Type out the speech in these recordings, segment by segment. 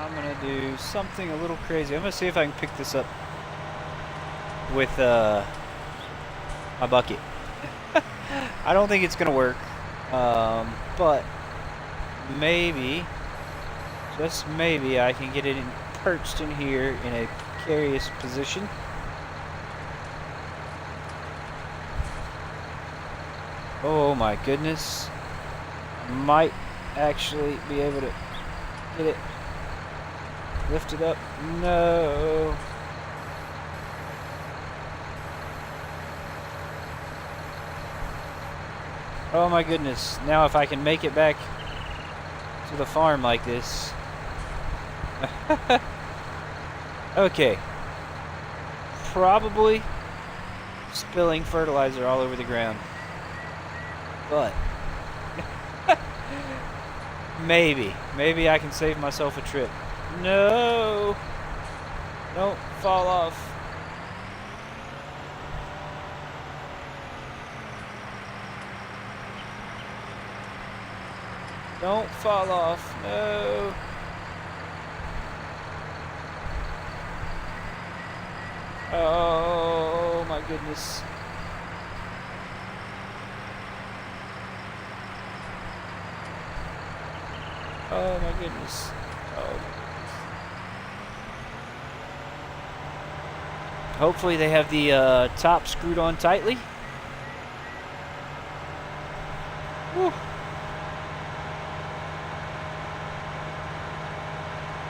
I'm gonna do something a little crazy. I'm gonna see if I can pick this up with my bucket. I don't think it's gonna work, but maybe, just maybe, I can get it perched in here in a precarious position. Oh my goodness. Might actually be able to get it lifted up. No. Oh my goodness. Now if I can make it back to the farm like this. Okay. Probably spilling fertilizer all over the ground. But maybe I can save myself a trip. No. Don't fall off. Don't fall off. No. Oh my goodness. Oh my goodness. Oh my goodness. Hopefully they have the top screwed on tightly. Whew.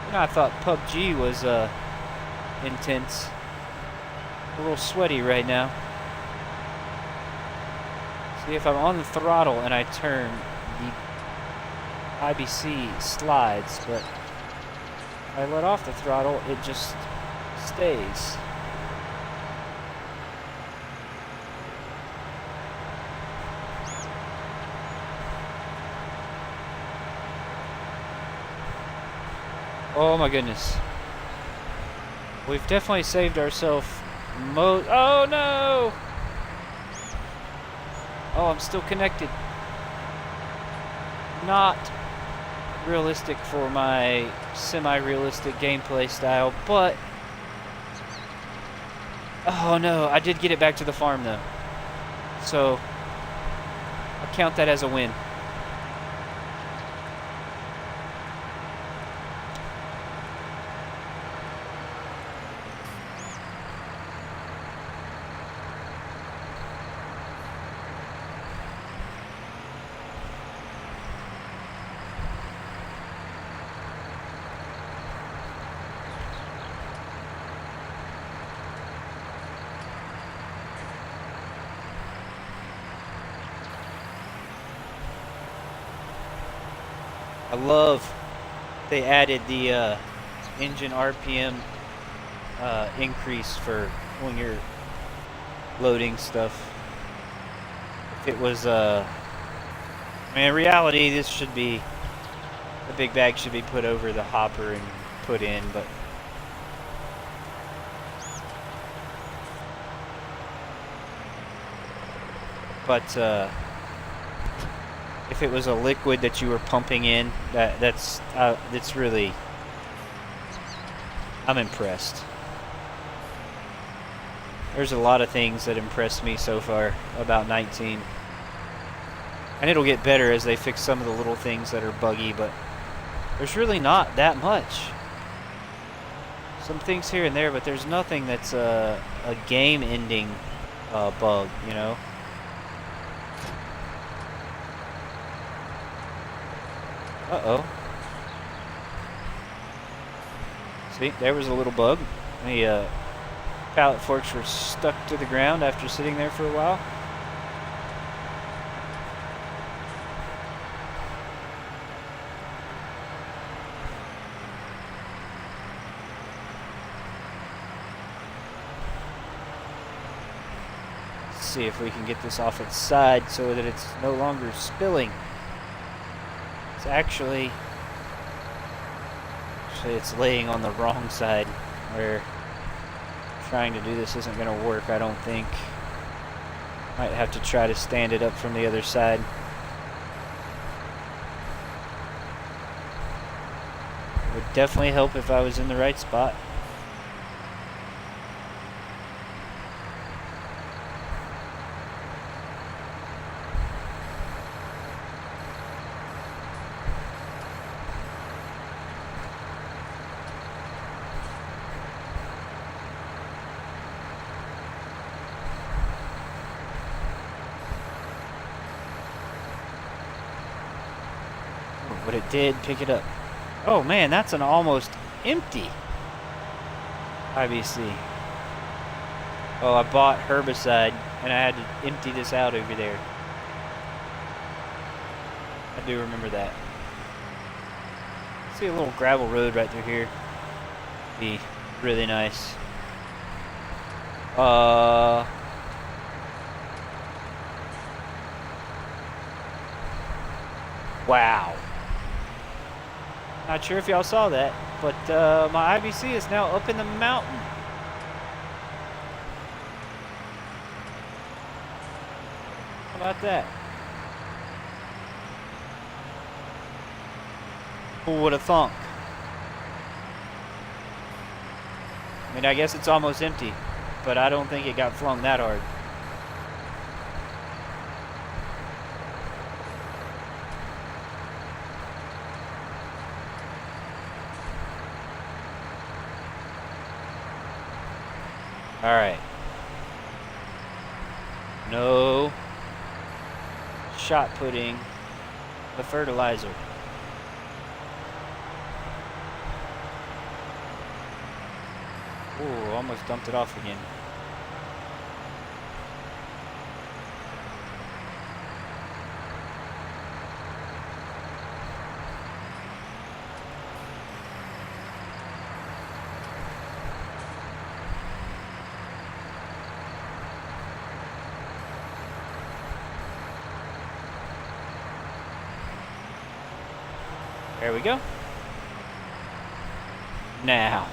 You know, I thought PUBG was intense. A little sweaty right now. See, if I'm on the throttle and I turn, the IBC slides, but if I let off the throttle, it just stays. Oh my goodness. We've definitely saved ourselves oh no! Oh, I'm still connected. Not realistic for my semi-realistic gameplay style, but oh no, I did get it back to the farm though. So I'll count that as a win. I love they added the engine RPM increase for when you're loading stuff. If it was, I mean, in reality, this should be, the big bag should be put over the hopper and put in, but if it was a liquid that you were pumping in, that's really, I'm impressed. There's a lot of things that impressed me so far about 19. And it'll get better as they fix some of the little things that are buggy, but there's really not that much. Some things here and there, but there's nothing that's a game-ending bug, you know? Uh-oh. See, there was a little bug. The pallet forks were stuck to the ground after sitting there for a while. Let's see if we can get this off its side so that it's no longer spilling. Actually it's laying on the wrong side where trying to do this isn't going to work, I don't think. Might have to try to stand it up from the other side. Would definitely help if I was in the right spot. But it did pick it up. Oh man, that's an almost empty IBC. Oh, I bought herbicide and I had to empty this out over there. I do remember that. See a little gravel road right through here. Be really nice. Wow. Not sure if y'all saw that, but my IBC is now up in the mountain. How about that? Who would have thunk? I mean, I guess it's almost empty, but I don't think it got flung that hard. Alright. No shot putting the fertilizer. Ooh, almost dumped it off again. There we go. Now,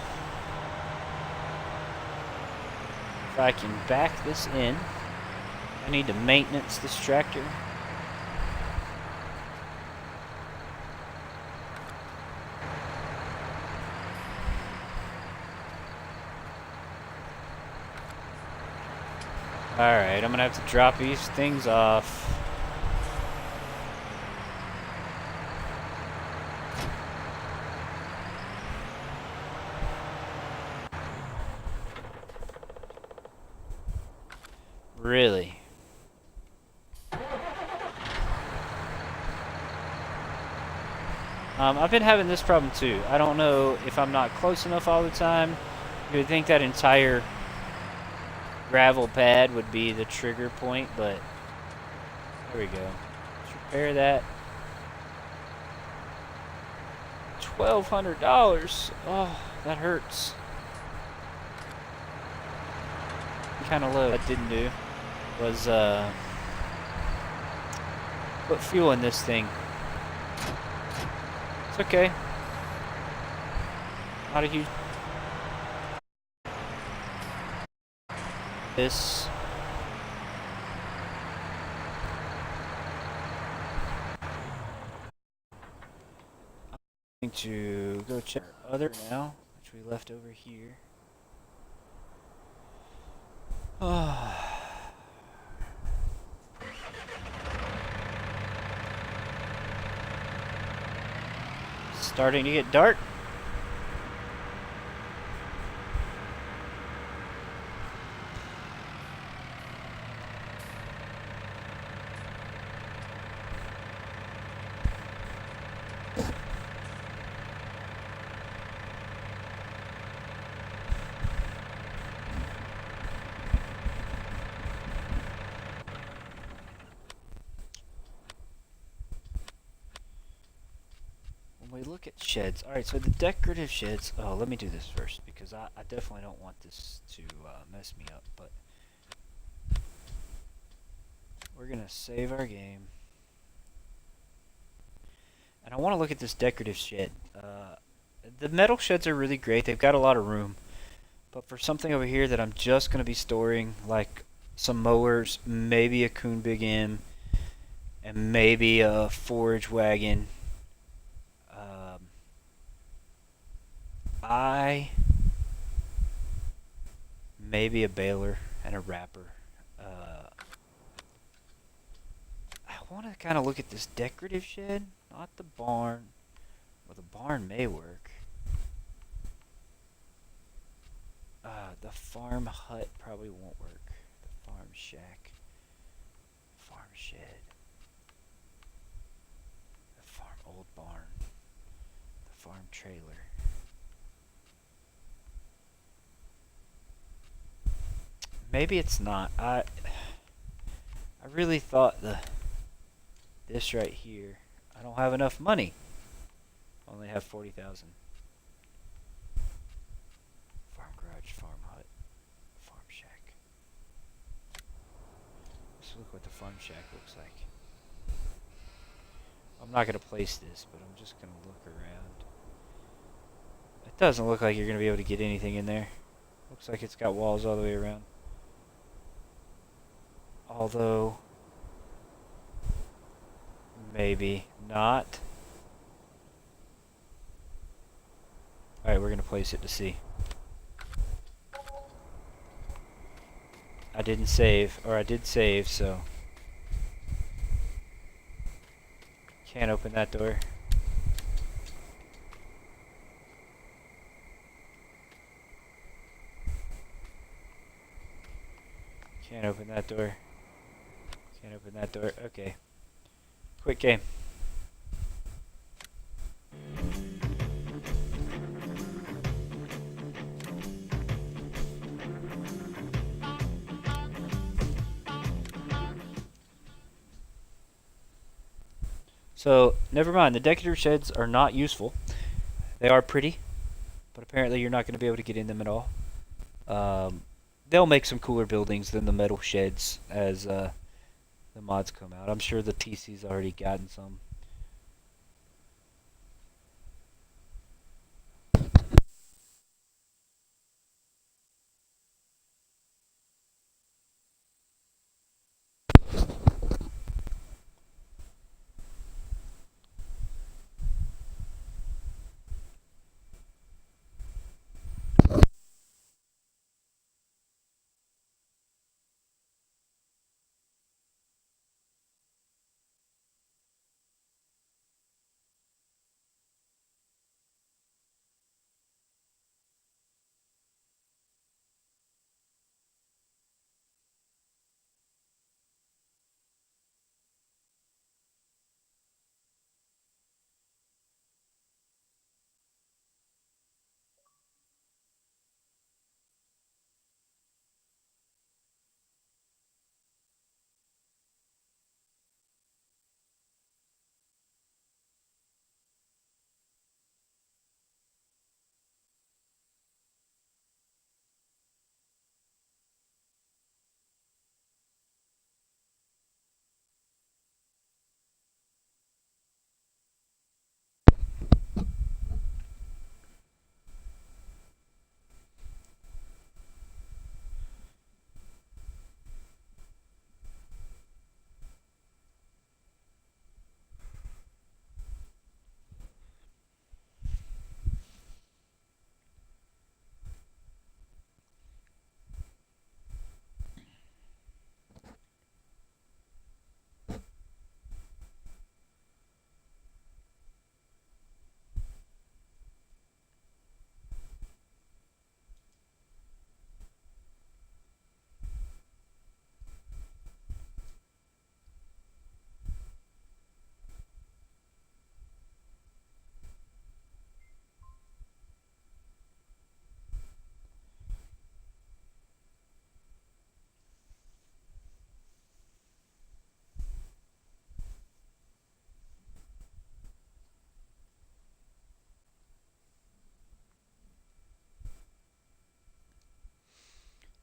if I can back this in, I need to maintenance this tractor. Alright, I'm gonna have to drop these things off. Really? I've been having this problem too. I don't know if I'm not close enough all the time. You would think that entire gravel pad would be the trigger point, but there we go. Let's repair that. $1,200. Oh, that hurts. Kind of low. That didn't do was put fuel in this thing. It's okay. Not a huge. This. I'm going to go check our other now, which we left over here. Starting to get dark. We look at sheds. Alright, so the decorative sheds. Oh, let me do this first because I definitely don't want this to mess me up. But we're going to save our game. And I want to look at this decorative shed. The metal sheds are really great. They've got a lot of room. But for something over here that I'm just going to be storing, like some mowers, maybe a Kuhn Big M, and maybe a forage wagon. Maybe a baler and a wrapper. I want to kind of look at this decorative shed, not the barn. Well, the barn may work. The farm hut probably won't work. The farm shack. Farm shed. The farm old barn. The farm trailer. Maybe it's not. I really thought this right here. I don't have enough money. Only have 40,000. Farm garage, farm hut, farm shack. Let's look what the farm shack looks like. I'm not gonna place this, but I'm just gonna look around. It doesn't look like you're gonna be able to get anything in there. Looks like it's got walls all the way around. Although, maybe not. Alright, we're gonna place it to see. I didn't save, or I did save, so. Can't open that door. Can't open that door. Can't open that door. Okay. Quick game. So, never mind. The decorative sheds are not useful. They are pretty, but apparently you're not going to be able to get in them at all. They'll make some cooler buildings than the metal sheds as the mods come out. I'm sure the TC's already gotten some.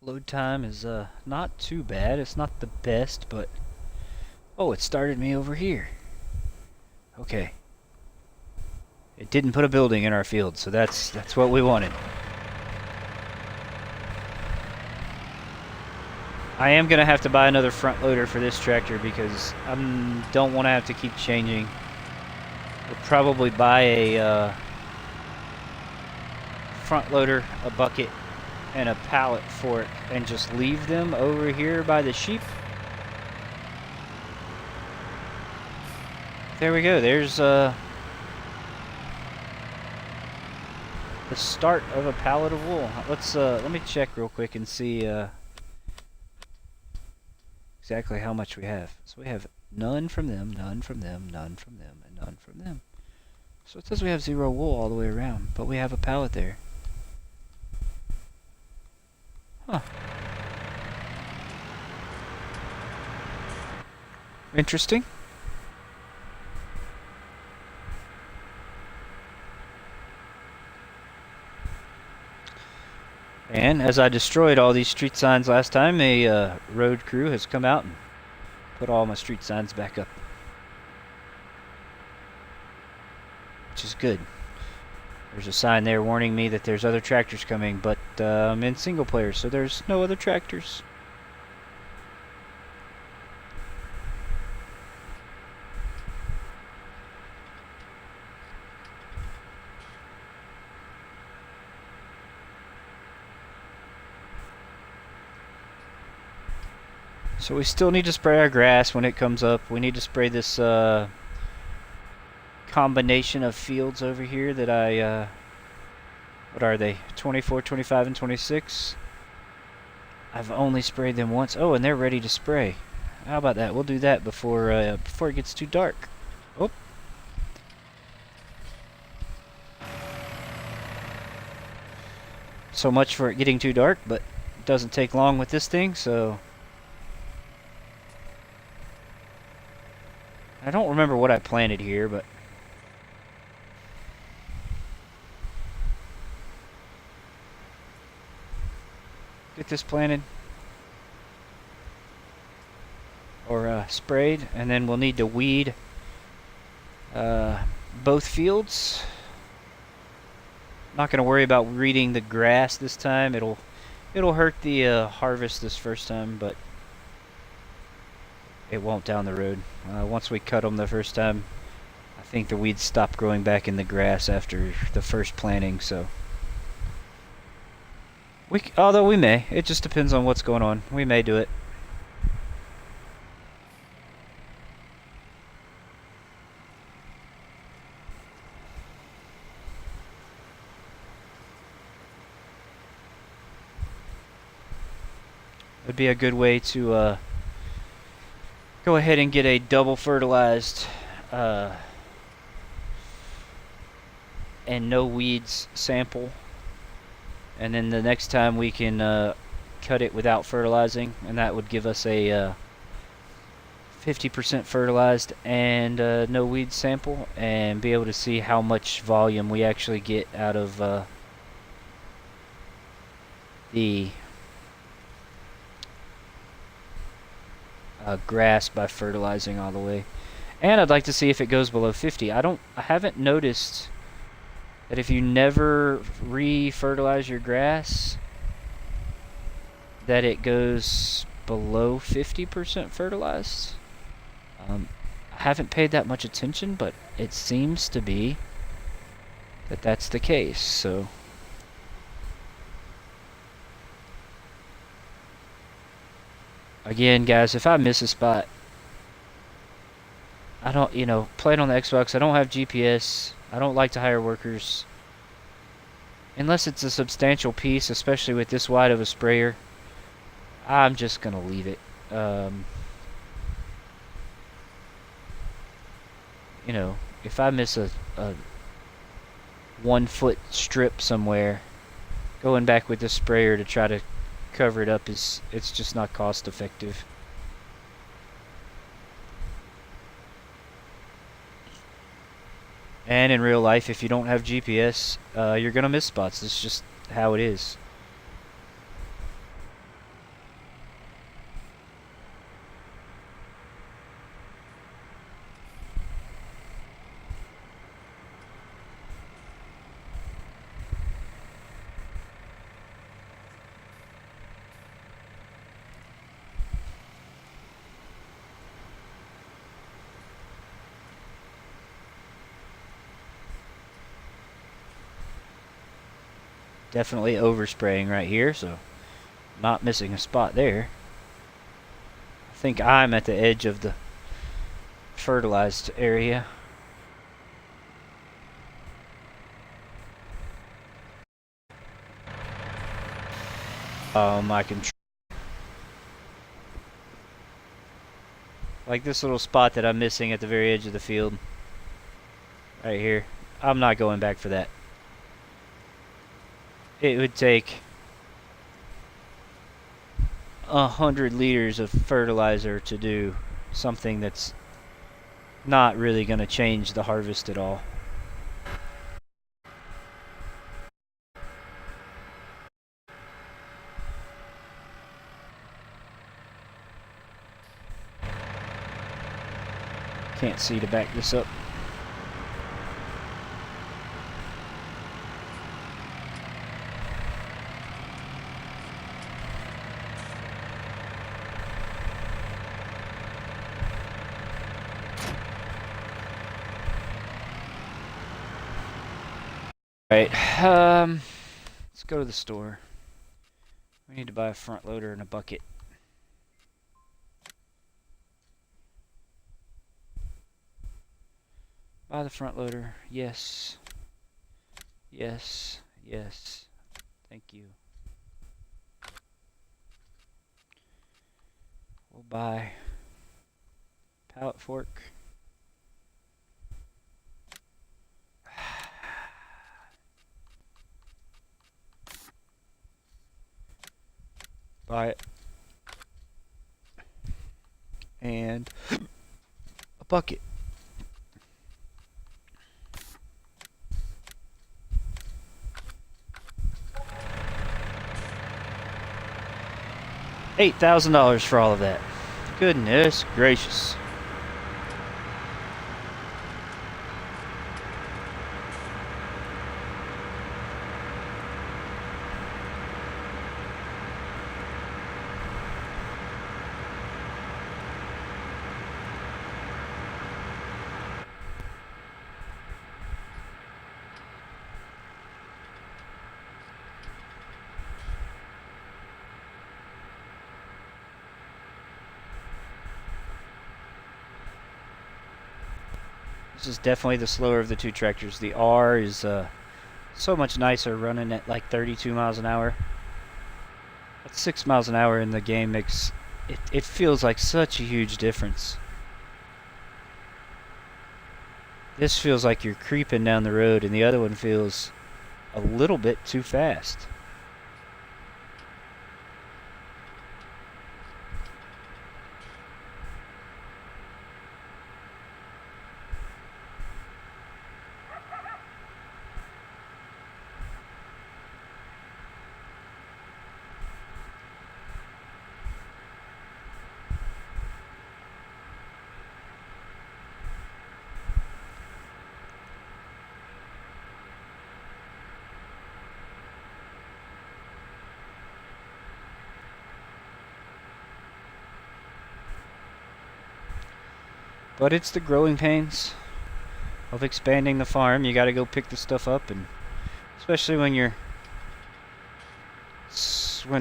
Load time is not too bad. It's not the best, but oh, it started me over here. Okay. It didn't put a building in our field, so that's what we wanted. I am gonna have to buy another front loader for this tractor because I don't want to have to keep changing. We'll probably buy a front loader, a bucket, and a pallet for it, and just leave them over here by the sheep. There we go. There's the start of a pallet of wool. Let me check real quick and see exactly how much we have. So we have none from them, none from them, none from them, and none from them. So it says we have 0 wool all the way around, but we have a pallet there. Huh. Interesting. And as I destroyed all these street signs last time, a road crew has come out and put all my street signs back up. Which is good. There's a sign there warning me that there's other tractors coming, but I'm in single player, so there's no other tractors. So we still need to spray our grass when it comes up. We need to spray this combination of fields over here that I what are they? 24, 25, and 26. I've only sprayed them once. Oh, and they're ready to spray. How about that? We'll do that before it gets too dark. Oh. So much for it getting too dark, but it doesn't take long with this thing, so I don't remember what I planted here, but get this planted or sprayed, and then we'll need to weed both fields. Not going to worry about weeding the grass this time. It'll hurt the harvest this first time, but it won't down the road. Once we cut them the first time, I think the weeds stop growing back in the grass after the first planting, so although we may. It just depends on what's going on. We may do it. It'd be a good way to go ahead and get a double fertilized and no weeds sample, and then the next time we can cut it without fertilizing, and that would give us a 50% fertilized and no weeds sample, and be able to see how much volume we actually get out of the grass by fertilizing all the way. And I'd like to see if it goes below 50. I haven't noticed that if you never re-fertilize your grass, that it goes below 50% fertilized. I haven't paid that much attention, but it seems to be that that's the case, so again, guys, if I miss a spot, I don't, playing on the Xbox, I don't have GPS. I don't like to hire workers. Unless it's a substantial piece, especially with this wide of a sprayer, I'm just going to leave it. If I miss a 1 foot strip somewhere, going back with the sprayer to try to cover it up it's just not cost effective. And in real life, if you don't have GPS, you're gonna miss spots. It's just how it is. Definitely overspraying right here, so not missing a spot there. I think I'm at the edge of the fertilized area. I can like this little spot that I'm missing at the very edge of the field. Right here. I'm not going back for that. It would take 100 liters of fertilizer to do something that's not really going to change the harvest at all. Can't see to back this up. Alright, let's go to the store. We need to buy a front loader and a bucket. Buy the front loader. Yes. Yes. Yes. Thank you. We'll buy pallet fork. Buy it. And a bucket. $8,000 for all of that. Goodness gracious. This is definitely the slower of the two tractors. The R is so much nicer running at like 32 miles an hour. That's 6 miles an hour in the game makes it feels like such a huge difference. This feels like you're creeping down the road, and the other one feels a little bit too fast. But it's the growing pains of expanding the farm. You got to go pick the stuff up, and especially when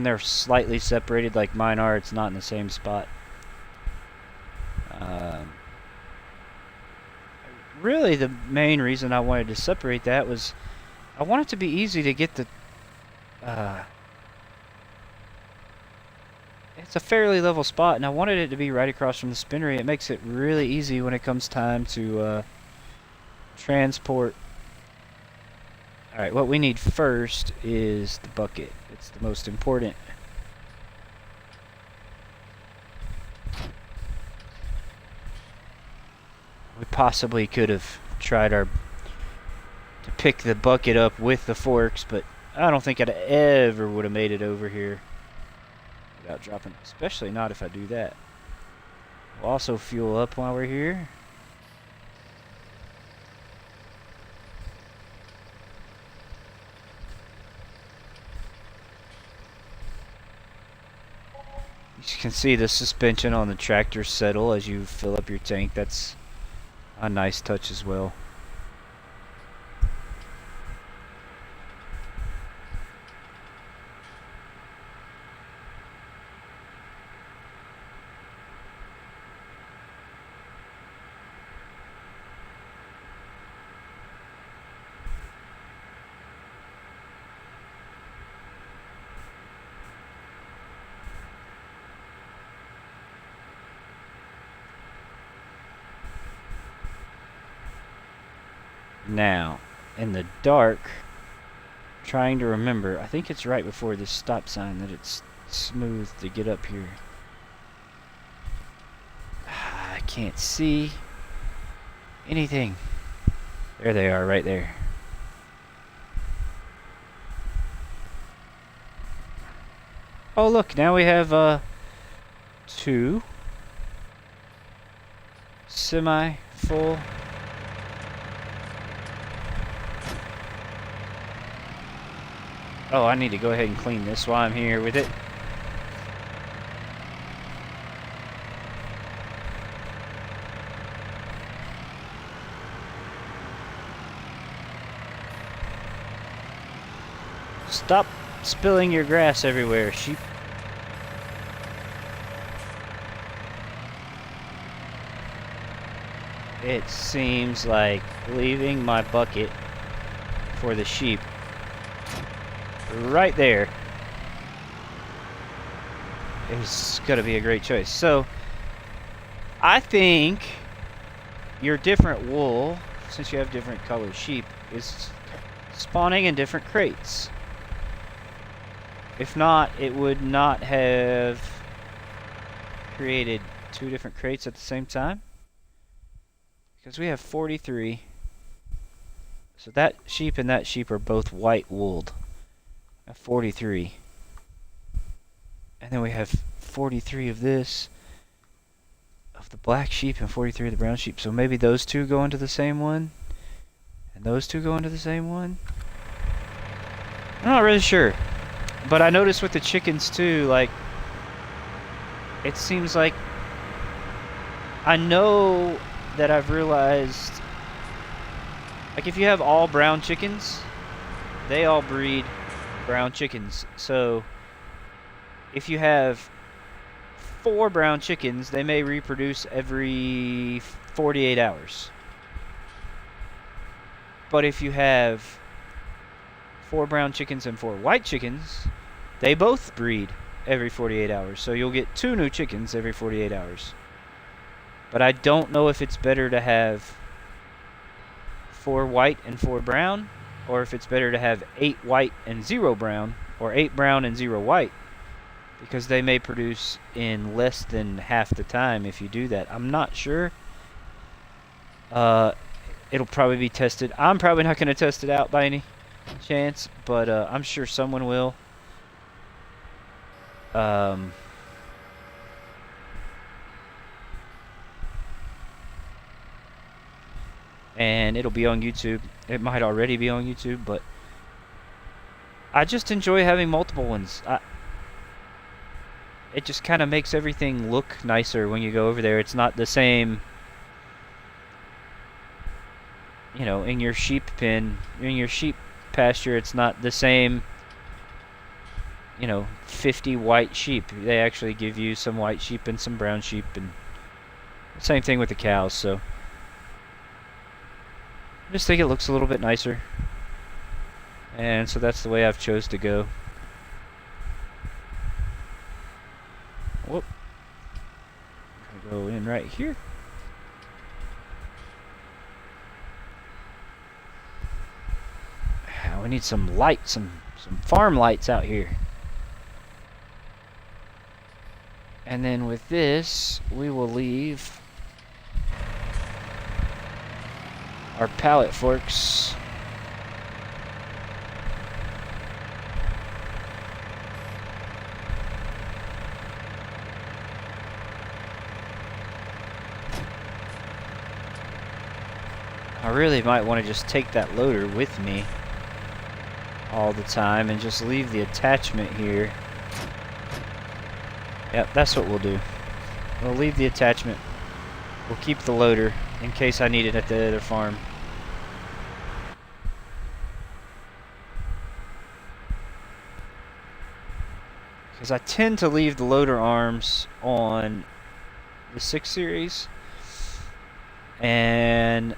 they're slightly separated like mine are, it's not in the same spot. Really, the main reason I wanted to separate that was I want it to be easy to get the. It's a fairly level spot, and I wanted it to be right across from the spinnery. It makes it really easy when it comes time to transport. Alright, what we need first is the bucket. It's the most important. We possibly could have tried to pick the bucket up with the forks, but I don't think I'd ever would have made it over here without dropping, especially not if I do that. We'll also fuel up while we're here. You can see the suspension on the tractor settle as you fill up your tank. That's a nice touch as well. Now, in the dark, trying to remember, I think it's right before this stop sign that it's smooth to get up here. I can't see anything. There they are, right there. Oh look, now we have 2 semi-full. Oh, I need to go ahead and clean this while I'm here with it. Stop spilling your grass everywhere, sheep. It seems like leaving my bucket for the sheep right there is gonna be a great choice. So I think your different wool, since you have different colored sheep, is spawning in different crates. If not, it would not have created 2 different crates at the same time. Because we have 43. So that sheep and that sheep are both white wooled. 43. And then we have 43 of this, of the black sheep, and 43 of the brown sheep. So maybe those 2 go into the same one, and those 2 go into the same one. I'm not really sure. But I noticed with the chickens too, like, it seems like, I know that I've realized, like, if you have all brown chickens, they all breed brown chickens. So if you have 4 brown chickens, they may reproduce every 48 hours. But if you have 4 brown chickens and 4 white chickens, they both breed every 48 hours. So you'll get 2 new chickens every 48 hours. But I don't know if it's better to have 4 white and 4 brown, or if it's better to have 8 white and 0 brown, or 8 brown and 0 white, because they may produce in less than half the time if you do that. I'm not sure. It'll probably be tested. I'm probably not going to test it out by any chance, but I'm sure someone will. And it'll be on YouTube. It might already be on YouTube, but I just enjoy having multiple ones. It just kind of makes everything look nicer when you go over there. It's not the same, you know, in your sheep pen, in your sheep pasture, it's not the same, you know, 50 white sheep. They actually give you some white sheep and some brown sheep, and same thing with the cows. So I just think it looks a little bit nicer, and so that's the way I've chose to go. Whoop. I'm gonna go in right here. We need some lights, some farm lights out here. And then with this, we will leave our pallet forks I really might want to just take that loader with me all the time and just leave the attachment here. Yep, that's what we'll do. We'll leave the attachment. We'll keep the loader in case I need it at the other farm. Because I tend to leave the loader arms on the 6 Series. And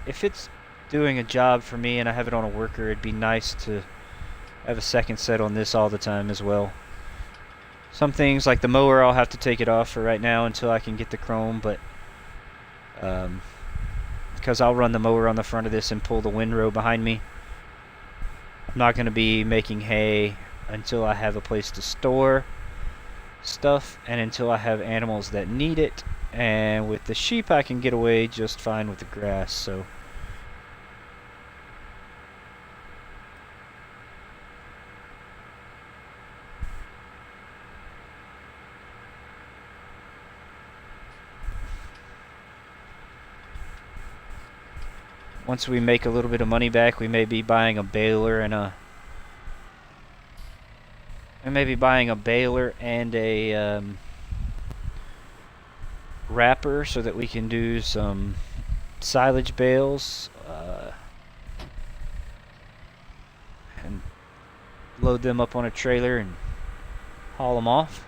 if it's doing a job for me and I have it on a worker, it'd be nice to have a second set on this all the time as well. Some things like the mower, I'll have to take it off for right now until I can get the chrome, but because because I'll run the mower on the front of this and pull the windrow behind me. I'm not going to be making hay until I have a place to store stuff and until I have animals that need it. And with the sheep I can get away just fine with the grass, so once we make a little bit of money back, we may be buying a baler and a wrapper so that we can do some silage bales and load them up on a trailer and haul them off.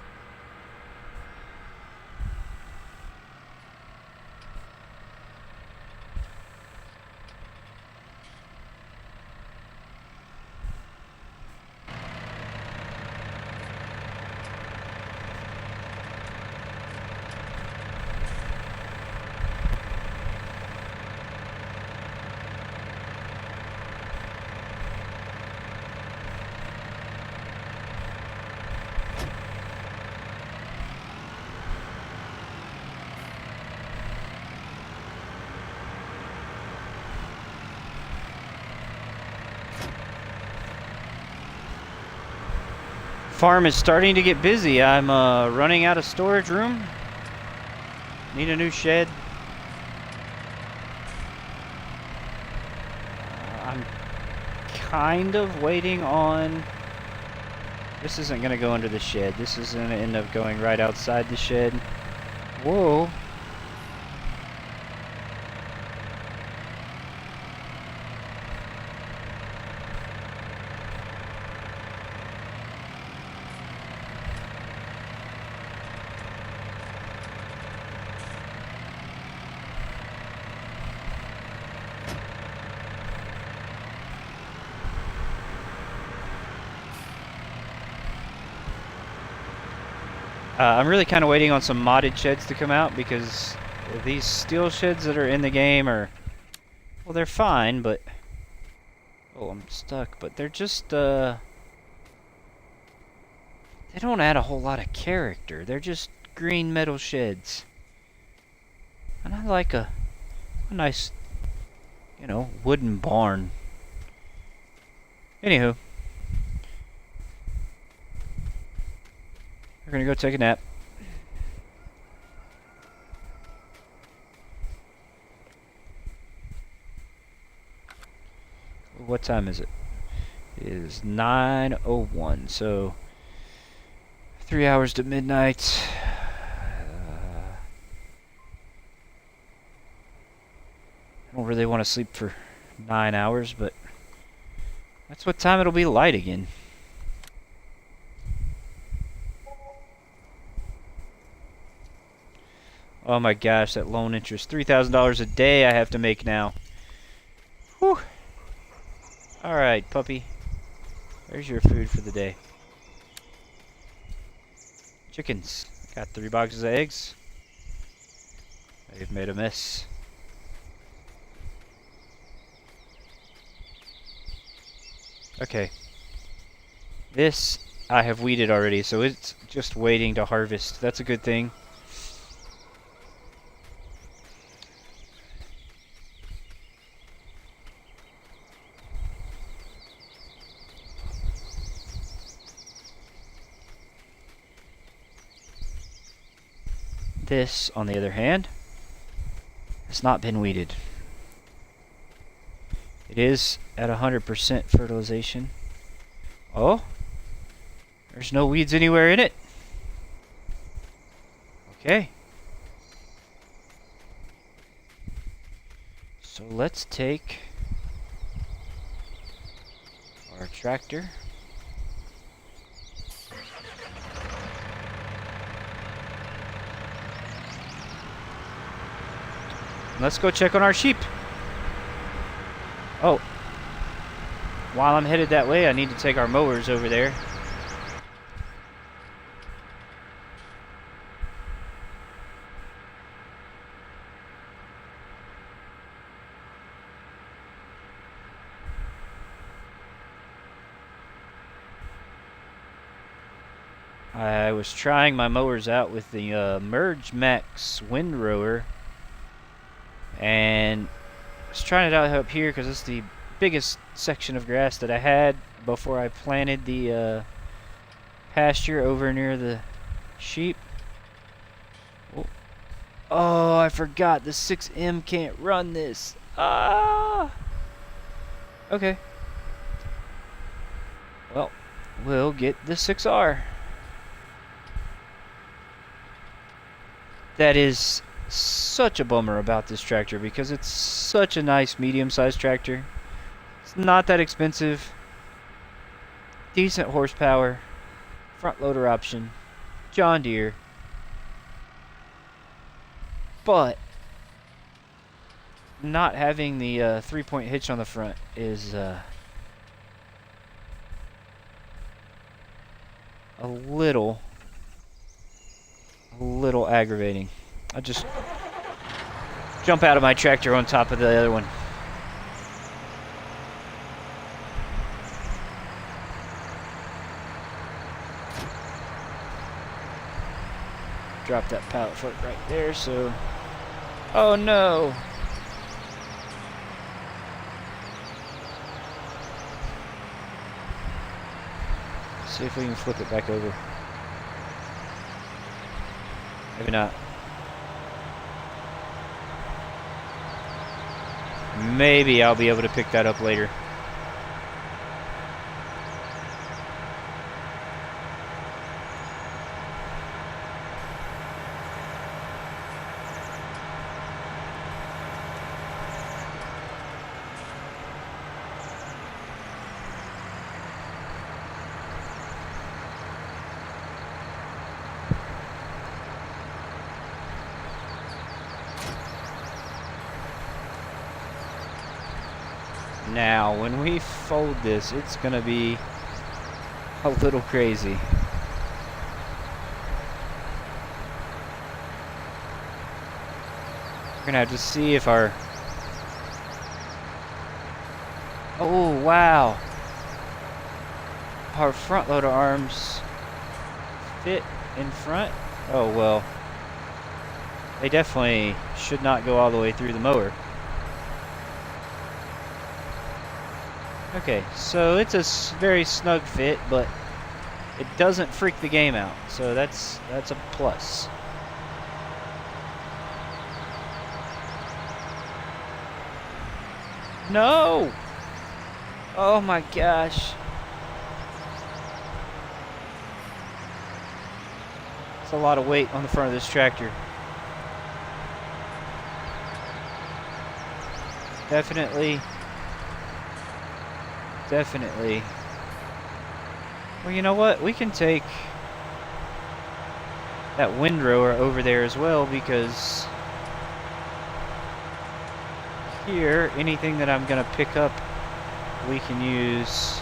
Farm is starting to get busy. I'm running out of storage room. Need a new shed. I'm kind of waiting on... This isn't going to go under the shed. This is going to end up going right outside the shed. Whoa. I'm really kind of waiting on some modded sheds to come out because these steel sheds that are in the game are, well, they're fine, but oh, I'm stuck. But they're just they don't add a whole lot of character. They're just green metal sheds, and I like a nice, you know, wooden barn. Anywho. We're gonna go take a nap. What time is it? It is 9:01, so 3 hours to midnight. I don't really want to sleep for 9 hours, but that's what time it'll be light again. Oh my gosh, that loan interest. $3,000 a day I have to make now. Whew. Alright, puppy. There's your food for the day. Chickens. Got 3 boxes of eggs. They've made a mess. Okay. This I have weeded already, so it's just waiting to harvest. That's a good thing. This, on the other hand, has not been weeded. It is at 100% fertilization. Oh, there's no weeds anywhere in it. Okay. So let's take our tractor. Let's go check on our sheep. Oh, while I'm headed that way, I need to take our mowers over there. I was trying my mowers out with the Merge Max windrower, and I was trying it out up here because it's the biggest section of grass that I had before I planted the pasture over near the sheep. Oh, I forgot the 6M can't run this. Ah! Okay. Well, we'll get the 6R. That is such a bummer about this tractor because it's such a nice medium-sized tractor. It's not that expensive. Decent horsepower. Front loader option. John Deere. But not having the 3-point hitch on the front is a little aggravating. I just jump out of my tractor on top of the other one. Drop that pallet foot right there, so... Oh no! See if we can flip it back over. Maybe not. Maybe I'll be able to pick that up later. Now, when we fold this, it's gonna be a little crazy. We're gonna have to see if our... Oh, wow. Our front loader arms fit in front. Oh, well. They definitely should not go all the way through the mower. Okay, so it's a very snug fit, but it doesn't freak the game out, so that's a plus. No! Oh my gosh. It's a lot of weight on the front of this tractor. Definitely. Well, you know what? We can take that windrower over there as well, because here, anything that I'm going to pick up, we can use,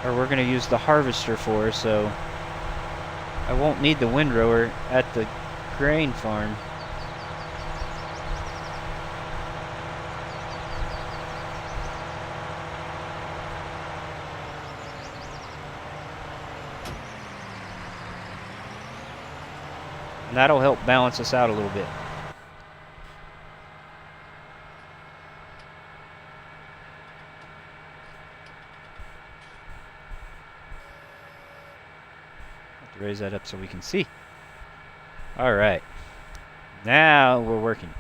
or we're going to use the harvester for, so I won't need the windrower at the grain farm. And that'll help balance us out a little bit. Have to raise that up so we can see. All right. Now we're working.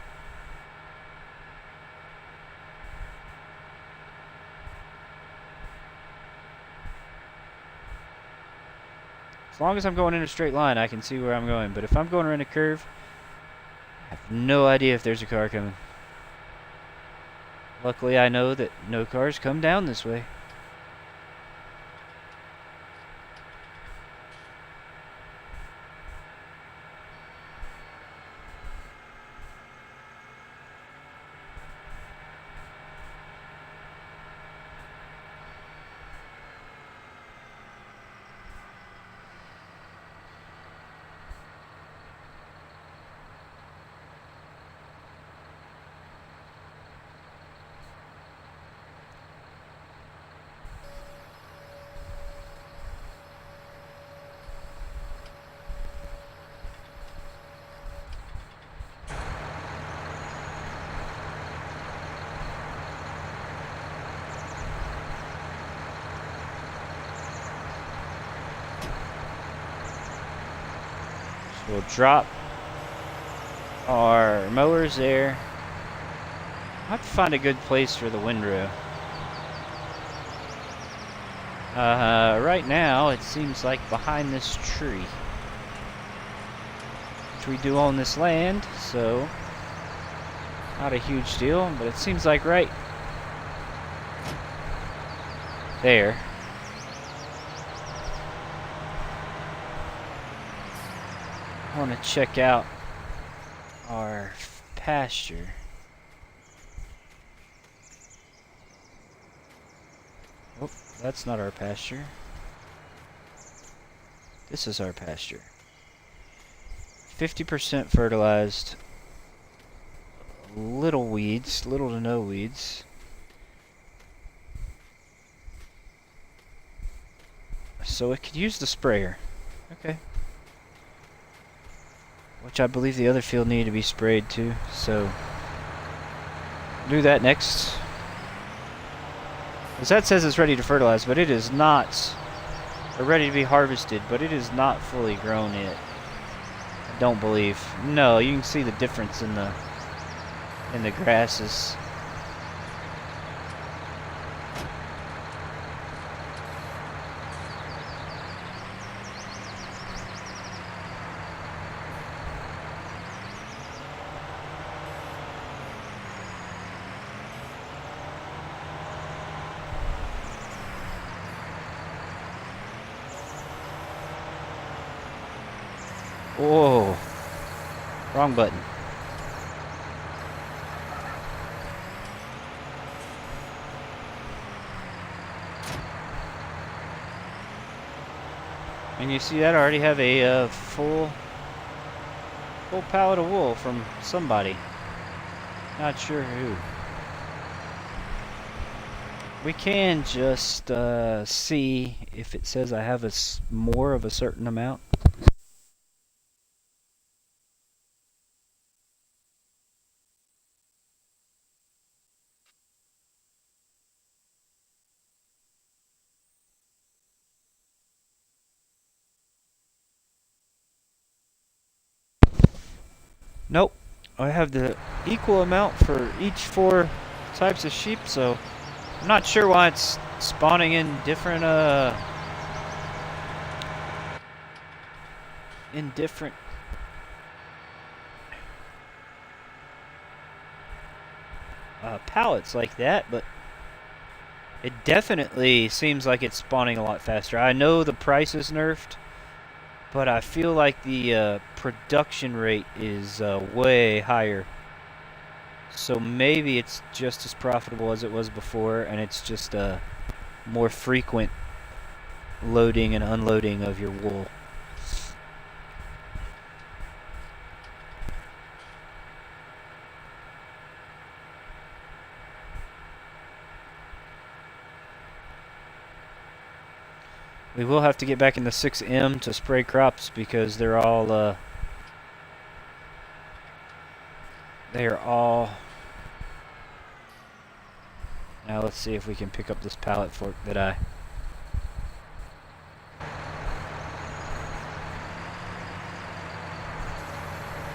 As long as I'm going in a straight line, I can see where I'm going. But if I'm going around a curve, I have no idea if there's a car coming. Luckily, I know that no cars come down this way. We'll drop our mowers there. I have to find a good place for the windrow. Right now it seems like behind this tree, which we do own this land, so not a huge deal, but it seems like right there. I want to check out our pasture. Oh, that's not our pasture. This is our pasture. 50% fertilized. Little weeds, little to no weeds. So it could use the sprayer. Okay. Which I believe the other field needed to be sprayed too, so do that next. Because that says it's ready to fertilize, but it is not, or ready to be harvested, but it is not fully grown yet. I don't believe. No, you can see the difference in the grasses. Whoa, wrong button. And you see that I already have a full pallet of wool from somebody. Not sure who. We can just see if it says I have more of a certain amount. Nope, I have the equal amount for each 4 types of sheep, so I'm not sure why it's spawning in different pallets like that, but it definitely seems like it's spawning a lot faster. I know the price is nerfed, but I feel like the production rate is way higher. So maybe it's just as profitable as it was before, and it's just a more frequent loading and unloading of your wool. We will have to get back in the 6M to spray crops because they're all now let's see if we can pick up this pallet fork that I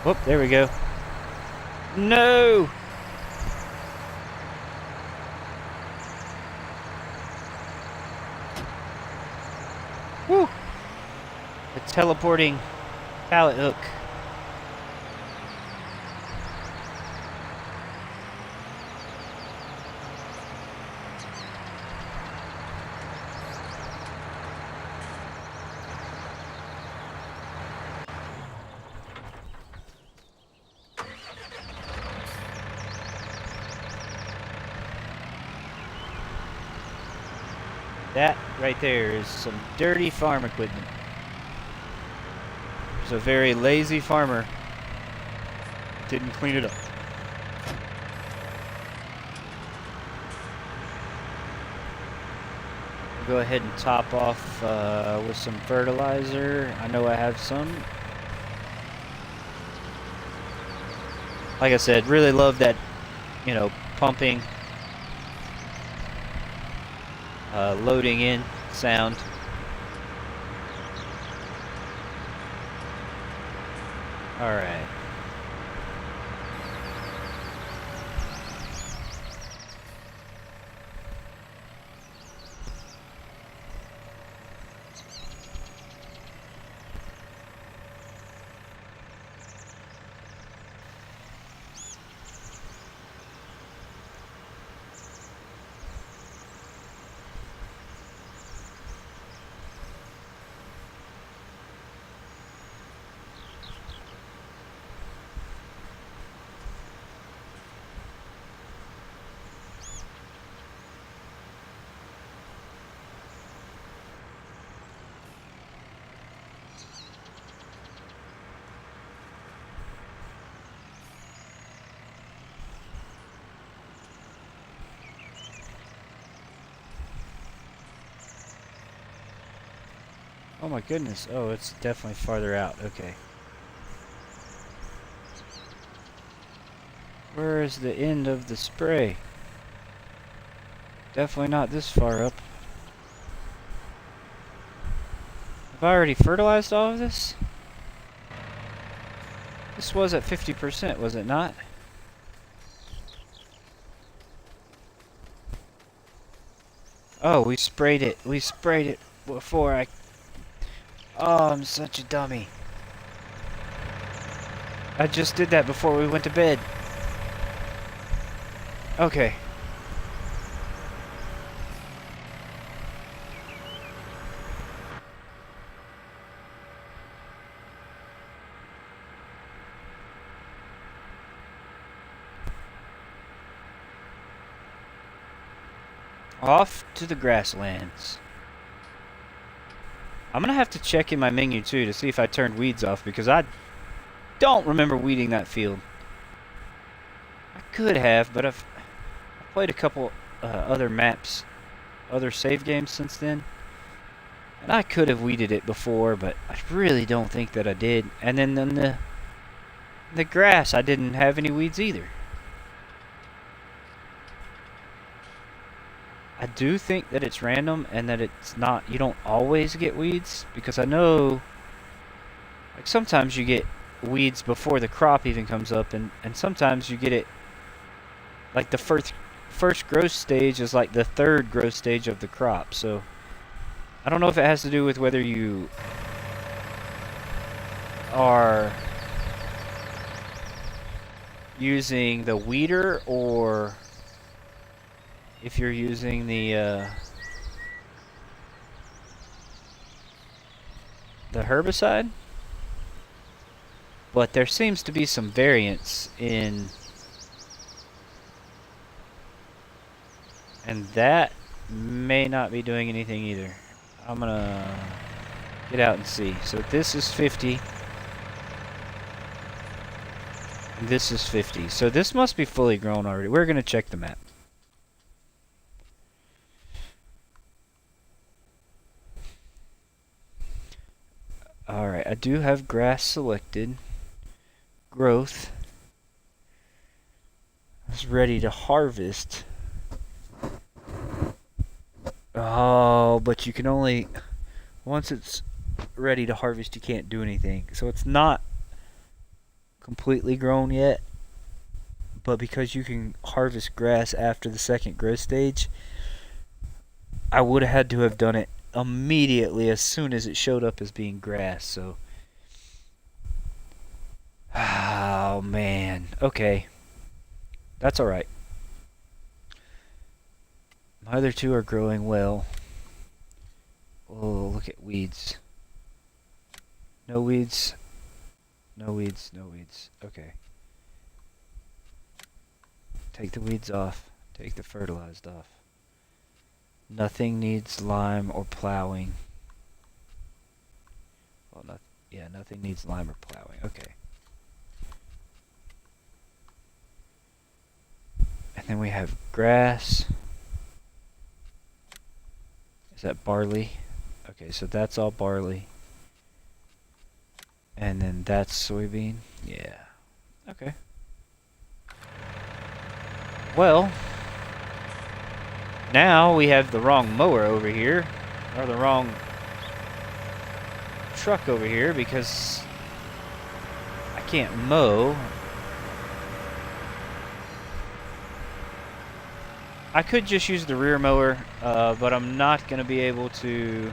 whoop, there we go. No! Woo! The teleporting pallet hook. That right there is some dirty farm equipment. There's a very lazy farmer. Didn't clean it up. Go ahead and top off with some fertilizer. I know I have some. Like I said, really love that, pumping, loading in sound. All right. Oh my goodness. Oh, it's definitely farther out. Okay. Where is the end of the spray? Definitely not this far up. Have I already fertilized all of this? This was at 50%, was it not? Oh, we sprayed it. We sprayed it before I... Oh, I'm such a dummy. I just did that before we went to bed. Okay. Off to the grasslands. I'm gonna have to check in my menu too to see if I turned weeds off because I don't remember weeding that field. I could have, but I've played a couple other maps, other save games since then. And I could have weeded it before, but I really don't think that I did. And then the grass, I didn't have any weeds either. I do think that it's random and that it's not, you don't always get weeds, because I know, like, sometimes you get weeds before the crop even comes up, and sometimes you get it, like, the first growth stage is like the third growth stage of the crop. So I don't know if it has to do with whether you are using the weeder or if you're using the herbicide, but there seems to be some variance in, and that may not be doing anything either. I'm gonna get out and see. So this is 50. This is 50. So this must be fully grown already. We're gonna check the map. Alright, I do have grass selected. Growth. It's ready to harvest. Oh, but you can only... Once it's ready to harvest, you can't do anything. So it's not completely grown yet. But because you can harvest grass after the second growth stage, I would have had to have done it immediately as soon as it showed up as being grass. So, oh man, okay, that's all right. My other two are growing well. Oh, look at weeds. No weeds. No weeds, no weeds. Okay. Take the weeds off. Take the fertilized off. Nothing needs lime or plowing. Well, yeah, nothing needs lime or plowing. Okay. And then we have grass. Is that barley? Okay, so that's all barley. And then that's soybean. Yeah. Okay. Well, now we have the wrong mower over here, or the wrong truck over here, because I can't mow. I could just use the rear mower, but I'm not going to be able to.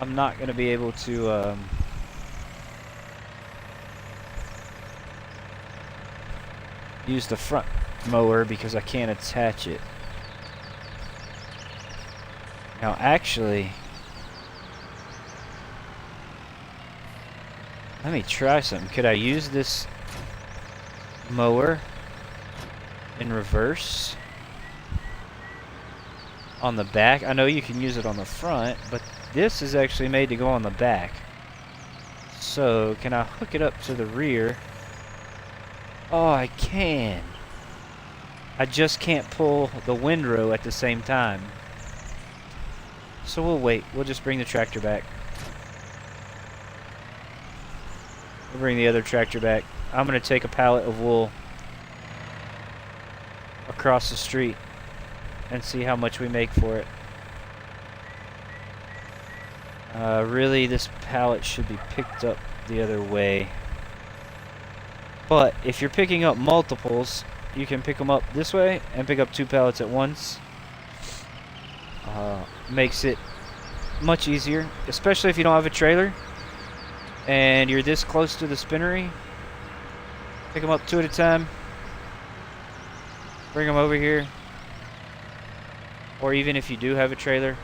I'm not going to be able to use the front mower because I can't attach it. Now, actually, let me try something. Could I use this mower in reverse on the back? I know you can use it on the front, but this is actually made to go on the back. So, can I hook it up to the rear? Oh, I can. I just can't pull the windrow at the same time. So we'll wait. We'll just bring the tractor back. We'll bring the other tractor back. I'm going to take a pallet of wool across the street and see how much we make for it. Really, this pallet should be picked up the other way. But if you're picking up multiples, you can pick them up this way and pick up 2 pallets at once. Makes it much easier, especially if you don't have a trailer and you're this close to the spinnery. Pick them up 2 at a time. Bring them over here. Or even if you do have a trailer,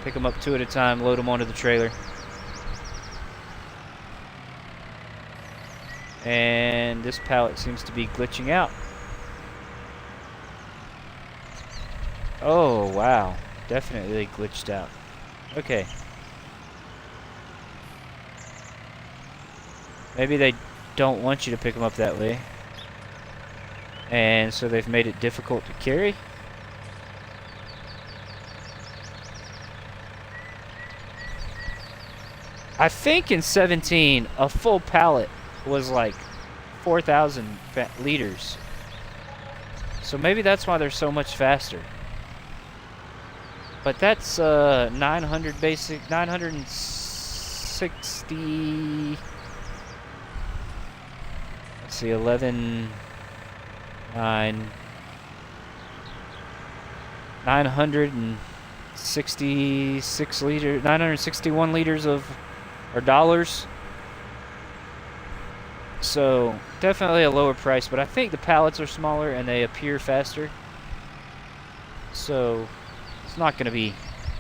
pick them up 2 at a time, load them onto the trailer. And this pallet seems to be glitching out. Oh, wow. Definitely glitched out. Okay. Maybe they don't want you to pick them up that way. And so they've made it difficult to carry. I think in 17, a full pallet was like 4,000 liters. So maybe that's why they're so much faster. But that's 900 basic, 960. Let's see, 11, 9, 966 liters, 961 liters of, or dollars. So definitely a lower price, but I think the pallets are smaller and they appear faster. So it's not going to be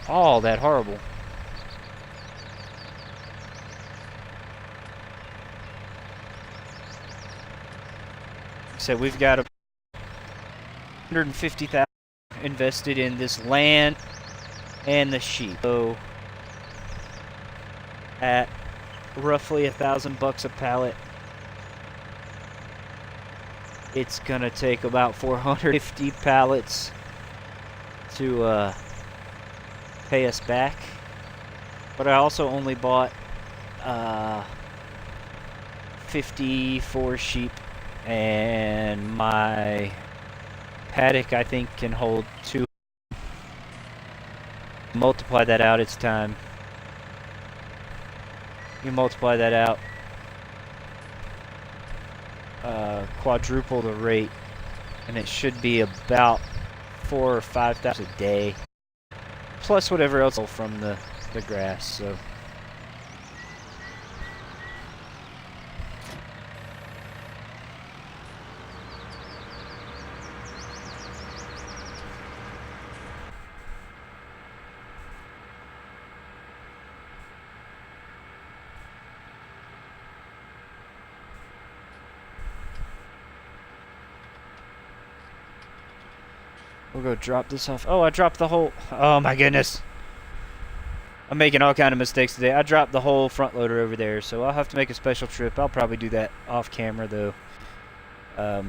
all that horrible. So we've got 150,000 invested in this land and the sheep. So at roughly $1,000 a pallet, it's gonna take about 450 pallets to pay us back. But I also only bought 54 sheep, and my paddock I think can hold 2. Multiply that out, it's time. You multiply that out, quadruple the rate, and it should be about 4,000 or 5,000 a day, plus whatever else from the grass. So we'll go drop this off. Oh, I dropped the whole... Oh my goodness. I'm making all kind of mistakes today. I dropped the whole front loader over there, so I'll have to make a special trip. I'll probably do that off camera, though. I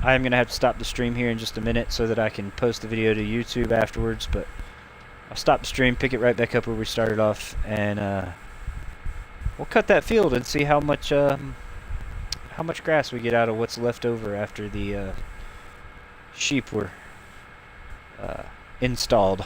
am going to have to stop the stream here in just a minute so that I can post the video to YouTube afterwards, but I'll stop the stream, pick it right back up where we started off, and we'll cut that field and see how much grass we get out of what's left over after the sheep were installed.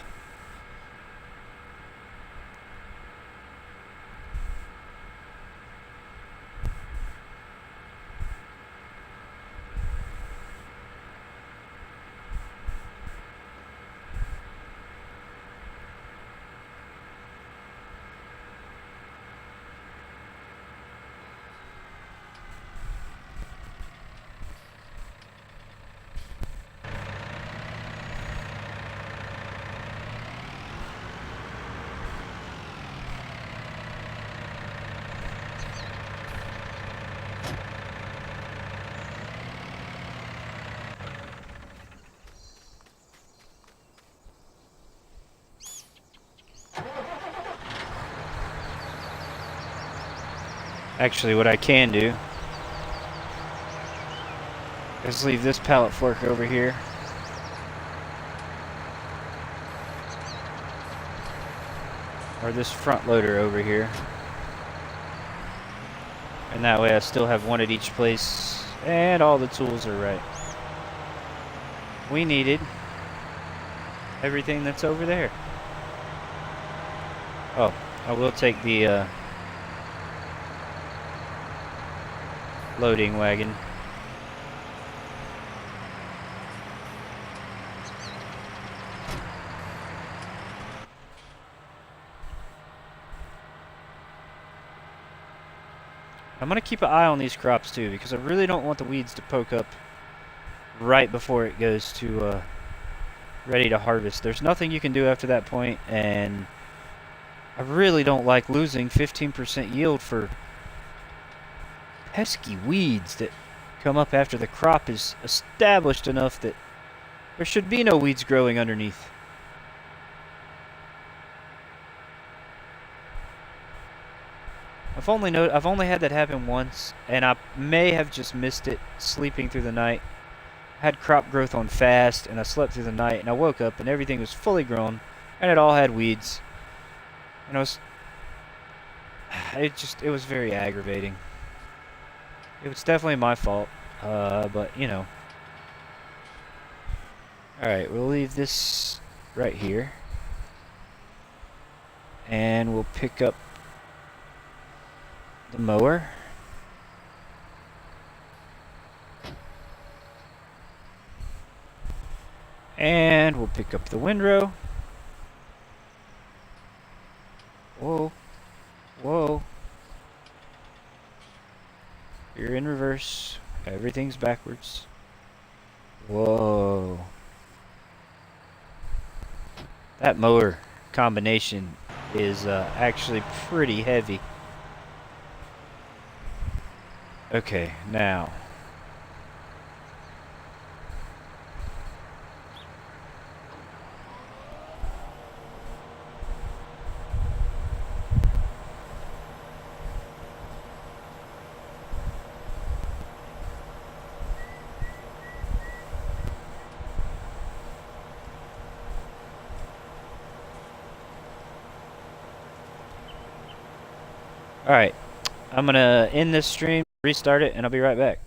Actually, what I can do is leave this pallet fork over here. Or this front loader over here. And that way I still have one at each place. And all the tools are right. We needed everything that's over there. Oh, I will take the loading wagon. I'm going to keep an eye on these crops too, because I really don't want the weeds to poke up right before it goes to ready to harvest. There's nothing you can do after that point, and I really don't like losing 15% yield for pesky weeds that come up after the crop is established enough that there should be no weeds growing underneath. I've only had that happen once, and I may have just missed it sleeping through the night. I had crop growth on fast, and I slept through the night, and I woke up and everything was fully grown, and it all had weeds. And it was very aggravating. It was definitely my fault, but you know. Alright, we'll leave this right here. And we'll pick up the mower. And we'll pick up the windrow. Whoa. Whoa. You're in reverse. Everything's backwards. Whoa. That mower combination is actually pretty heavy. Okay, now. Alright, I'm gonna end this stream, restart it, and I'll be right back.